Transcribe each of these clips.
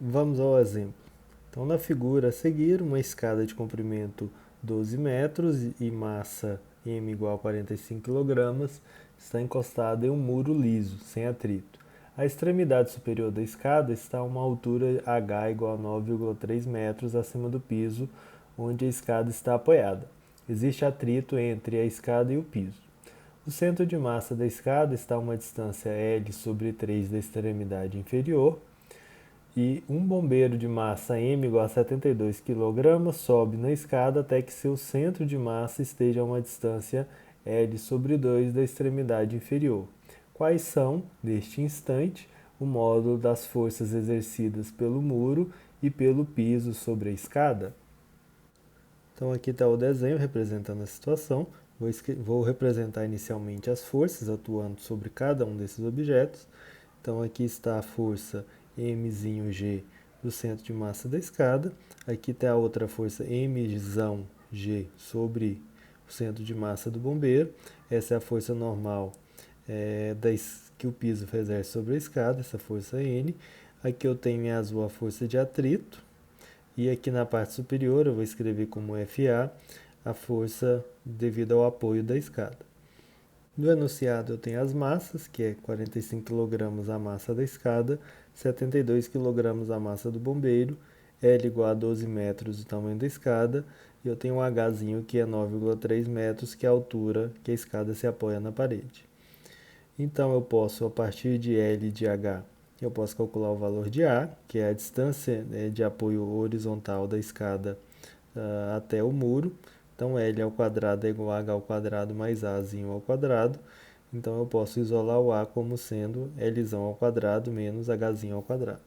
Vamos ao exemplo. Então, na figura a seguir, uma escada de comprimento 12 metros e massa m igual a 45 kg está encostada em um muro liso, sem atrito. A extremidade superior da escada está a uma altura h igual a 9,3 metros acima do piso, onde a escada está apoiada. Existe atrito entre a escada e o piso. O centro de massa da escada está a uma distância L sobre 3 da extremidade inferior, e um bombeiro de massa M igual a 72 kg sobe na escada até que seu centro de massa esteja a uma distância L sobre 2 da extremidade inferior. Quais são, neste instante, o módulo das forças exercidas pelo muro e pelo piso sobre a escada? Então aqui está o desenho representando a situação. Vou representar inicialmente as forças atuando sobre cada um desses objetos. Então aqui está a força Mg do centro de massa da escada. Aqui está a outra força Mg sobre o centro de massa do bombeiro. Essa é a força normal que o piso exerce sobre a escada, essa força N. Aqui eu tenho em azul a força de atrito. E aqui na parte superior eu vou escrever como FA a força devido ao apoio da escada. No enunciado eu tenho as massas, que é 45 kg a massa da escada, 72 kg a massa do bombeiro, L igual a 12 metros o tamanho da escada, e eu tenho um Hzinho que é 9,3 metros, que é a altura que a escada se apoia na parede. Então eu posso, a partir de L de H, eu posso calcular o valor de A, que é a distância de apoio horizontal da escada até o muro. Então L ao quadrado é igual a H ao quadrado mais Azinho ao quadrado. Então eu posso isolar o A como sendo Lzão ao quadrado menos Hzinho ao quadrado.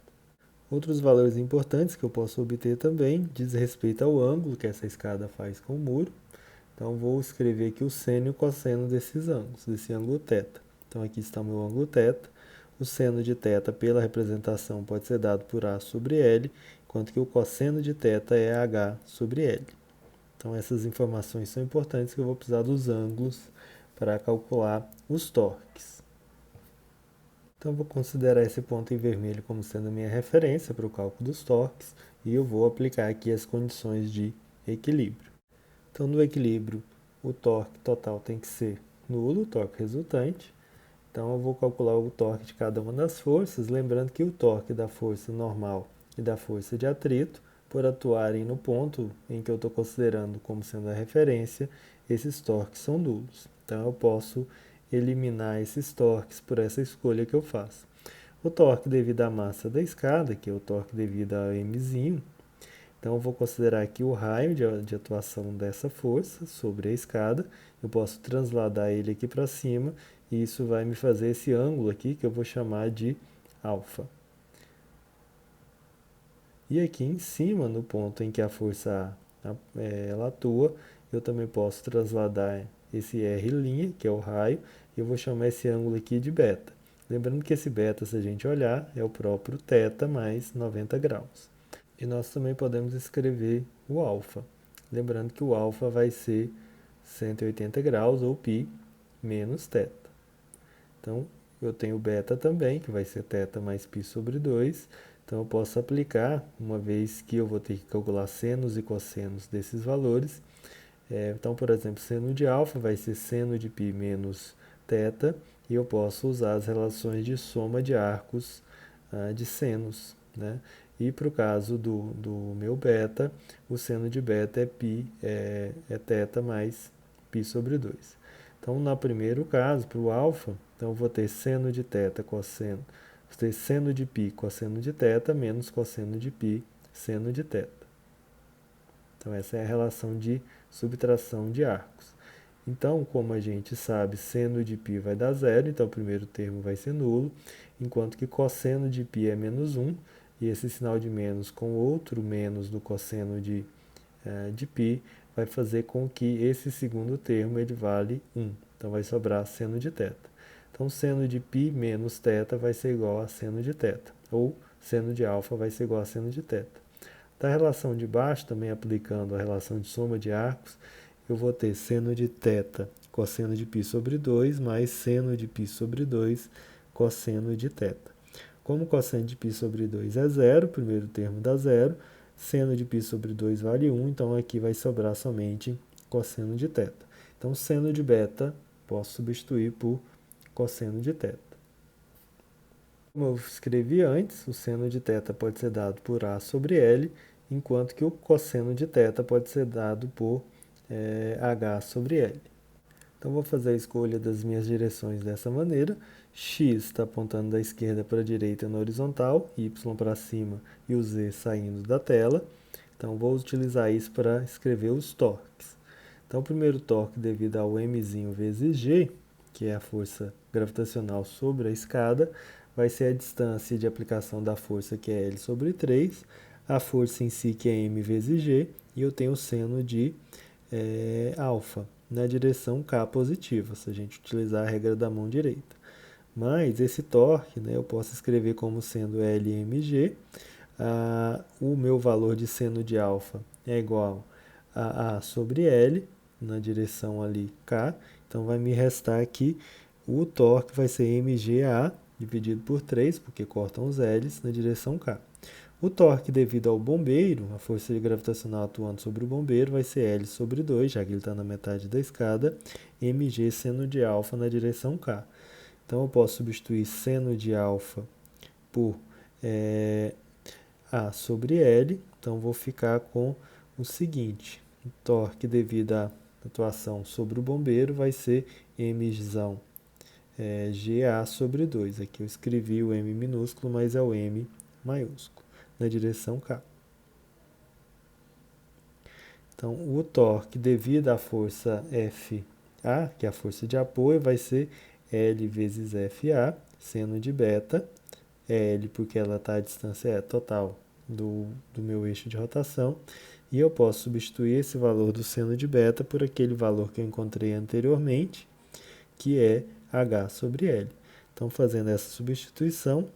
Outros valores importantes que eu posso obter também diz respeito ao ângulo que essa escada faz com o muro. Então vou escrever aqui o seno e o cosseno desses ângulos, desse ângulo θ. Então aqui está o meu ângulo θ. O seno de θ pela representação pode ser dado por A sobre L, enquanto que o cosseno de θ é H sobre L. Então essas informações são importantes que eu vou precisar dos ângulos para calcular os torques. Então vou considerar esse ponto em vermelho como sendo a minha referência para o cálculo dos torques e eu vou aplicar aqui as condições de equilíbrio. Então no equilíbrio o torque total tem que ser nulo, o torque resultante. Então eu vou calcular o torque de cada uma das forças, lembrando que o torque da força normal e da força de atrito, por atuarem no ponto em que eu estou considerando como sendo a referência, esses torques são nulos. Então eu posso eliminar esses torques por essa escolha que eu faço. O torque devido à massa da escada, que é o torque devido a Mzinho, então eu vou considerar aqui o raio de atuação dessa força sobre a escada. Eu posso transladar ele aqui para cima e isso vai me fazer esse ângulo aqui que eu vou chamar de alfa. E aqui em cima, no ponto em que a força A ela atua, eu também posso transladar esse R', que é o raio, e eu vou chamar esse ângulo aqui de beta. Lembrando que esse beta, se a gente olhar, é o próprio θ mais 90 graus. E nós também podemos escrever o alfa. Lembrando que o alfa vai ser 180 graus, ou π, menos θ. Então, eu tenho o beta também, que vai ser θ mais π sobre 2. Então, eu posso aplicar, uma vez que eu vou ter que calcular senos e cossenos desses valores. Então, por exemplo, seno de alfa vai ser seno de π menos θ, e eu posso usar as relações de soma de arcos de senos, né? E para o caso do meu beta, o seno de beta é θ mais π sobre 2. Então, no primeiro caso, para o alfa, então eu vou ter seno de θ cosseno, vou ter seno de π cosseno de θ menos cosseno de π seno de θ. Então, essa é a relação de subtração de arcos. Então, como a gente sabe, seno de π vai dar zero, então o primeiro termo vai ser nulo, enquanto que cosseno de π é menos 1, e esse sinal de menos com outro menos do cosseno de π vai fazer com que esse segundo termo ele vale 1. Então, vai sobrar seno de θ. Então, seno de π menos θ vai ser igual a seno de θ, ou seno de alfa vai ser igual a seno de θ. Da relação de baixo, também aplicando a relação de soma de arcos, eu vou ter seno de θ cosseno de π sobre 2 mais seno de π sobre 2 cosseno de θ. como cosseno de π sobre 2 é zero, o primeiro termo dá zero, seno de π sobre 2 vale 1, então aqui vai sobrar somente cosseno de θ. Então, seno de beta posso substituir por cosseno de θ. Como eu escrevi antes, o seno de θ pode ser dado por A sobre L, enquanto que o cosseno de θ pode ser dado por H sobre L. Então, vou fazer a escolha das minhas direções dessa maneira. X está apontando da esquerda para a direita na horizontal, Y para cima e o Z saindo da tela. Então, vou utilizar isso para escrever os torques. Então, o primeiro torque devido ao mzinho vezes G, que é a força gravitacional sobre a escada, vai ser a distância de aplicação da força, que é L sobre 3, a força em si, que é M vezes G, e eu tenho o seno de alfa na direção K positiva, se a gente utilizar a regra da mão direita. Mas esse torque, eu posso escrever como sendo Lmg. O meu valor de seno de alfa é igual a A sobre L, na direção ali K. Então, vai me restar aqui o torque vai ser mga dividido por 3, porque cortam os L's, na direção K. O torque devido ao bombeiro, a força gravitacional atuando sobre o bombeiro, vai ser L sobre 2, já que ele está na metade da escada, mg seno de alfa na direção K. Então, eu posso substituir seno de alfa por A sobre L. Então, vou ficar com o seguinte: o torque devido à atuação sobre o bombeiro vai ser mzão GA sobre 2. Aqui eu escrevi o M minúsculo, mas é o M maiúsculo, na direção K. Então, o torque devido à força FA, que é a força de apoio, vai ser L vezes FA, seno de beta, L porque ela está a distância total do meu eixo de rotação, e eu posso substituir esse valor do seno de beta por aquele valor que eu encontrei anteriormente, que é H sobre L. Então, fazendo essa substituição,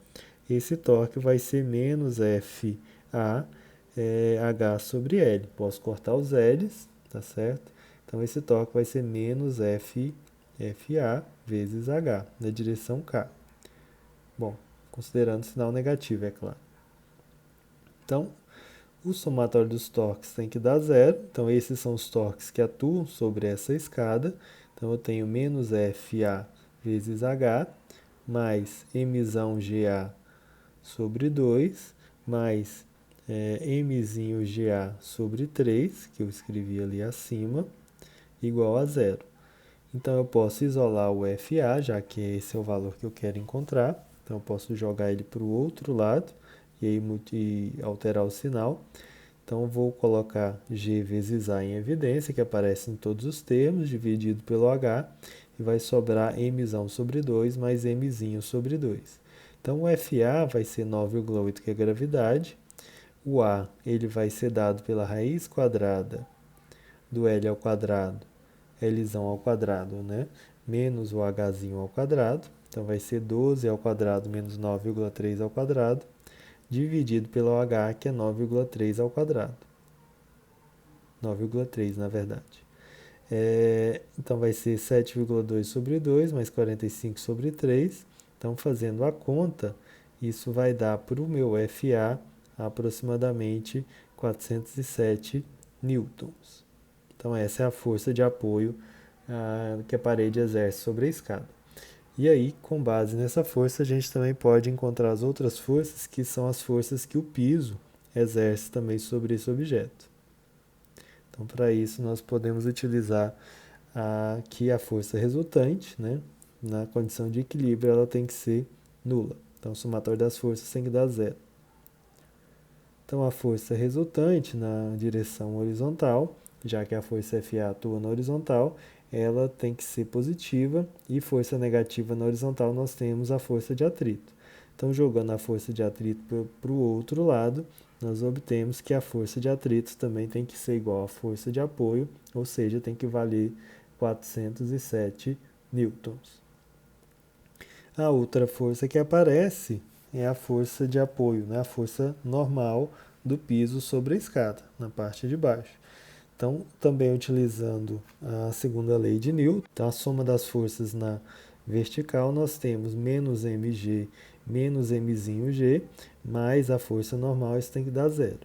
esse torque vai ser menos FA H sobre L. Posso cortar os L's, tá certo? Então, esse torque vai ser menos FA vezes H, na direção K. Bom, considerando sinal negativo, é claro. Então, o somatório dos torques tem que dar zero. Então, esses são os torques que atuam sobre essa escada. Então, eu tenho menos FA vezes H, mais Mzão GA sobre 2, mais Mzinho GA sobre 3, que eu escrevi ali acima, igual a zero. Então, eu posso isolar o FA, já que esse é o valor que eu quero encontrar. Então, eu posso jogar ele para o outro lado e alterar o sinal. Então, eu vou colocar G vezes A em evidência, que aparece em todos os termos, dividido pelo H, e vai sobrar Mzão sobre 2 mais Mzinho sobre 2. Então, o FA vai ser 9,8, que é a gravidade. O A ele vai ser dado pela raiz quadrada do L ao quadrado, Lzão ao quadrado, menos o Hzinho ao quadrado. Então, vai ser 12 ao quadrado menos 9,3 ao quadrado, dividido pelo H, que é 9,3 ao quadrado. 9,3, na verdade. Então, vai ser 7,2 sobre 2, mais 45 sobre 3. Então, fazendo a conta, isso vai dar para o meu FA aproximadamente 407 newtons. Então, essa é a força de apoio que a parede exerce sobre a escada. E aí, com base nessa força, a gente também pode encontrar as outras forças, que são as forças que o piso exerce também sobre esse objeto. Então, para isso, nós podemos utilizar aqui a força resultante, na condição de equilíbrio, ela tem que ser nula. Então, o somatório das forças tem que dar zero. Então, a força resultante na direção horizontal, já que a força FA atua na horizontal, ela tem que ser positiva, e força negativa na horizontal nós temos a força de atrito. Então, jogando a força de atrito para o outro lado, nós obtemos que a força de atrito também tem que ser igual à força de apoio, ou seja, tem que valer 407 newtons. A outra força que aparece é a força de apoio, a força normal do piso sobre a escada, na parte de baixo. Então, também utilizando a segunda lei de Newton, então a soma das forças na vertical, nós temos menos mg menos mzinho G, mais a força normal, isso tem que dar zero.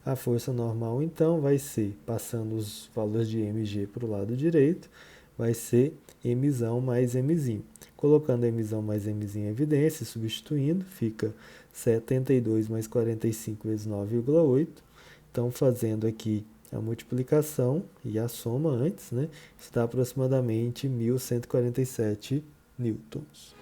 A força normal, então, vai ser, passando os valores de mg para o lado direito, vai ser mzão mais mzinho. Colocando mzão mais mzinho em evidência, substituindo, fica 72 mais 45 vezes 9,8. Então, fazendo aqui a multiplicação e a soma antes, né, está aproximadamente 1.147 newtons.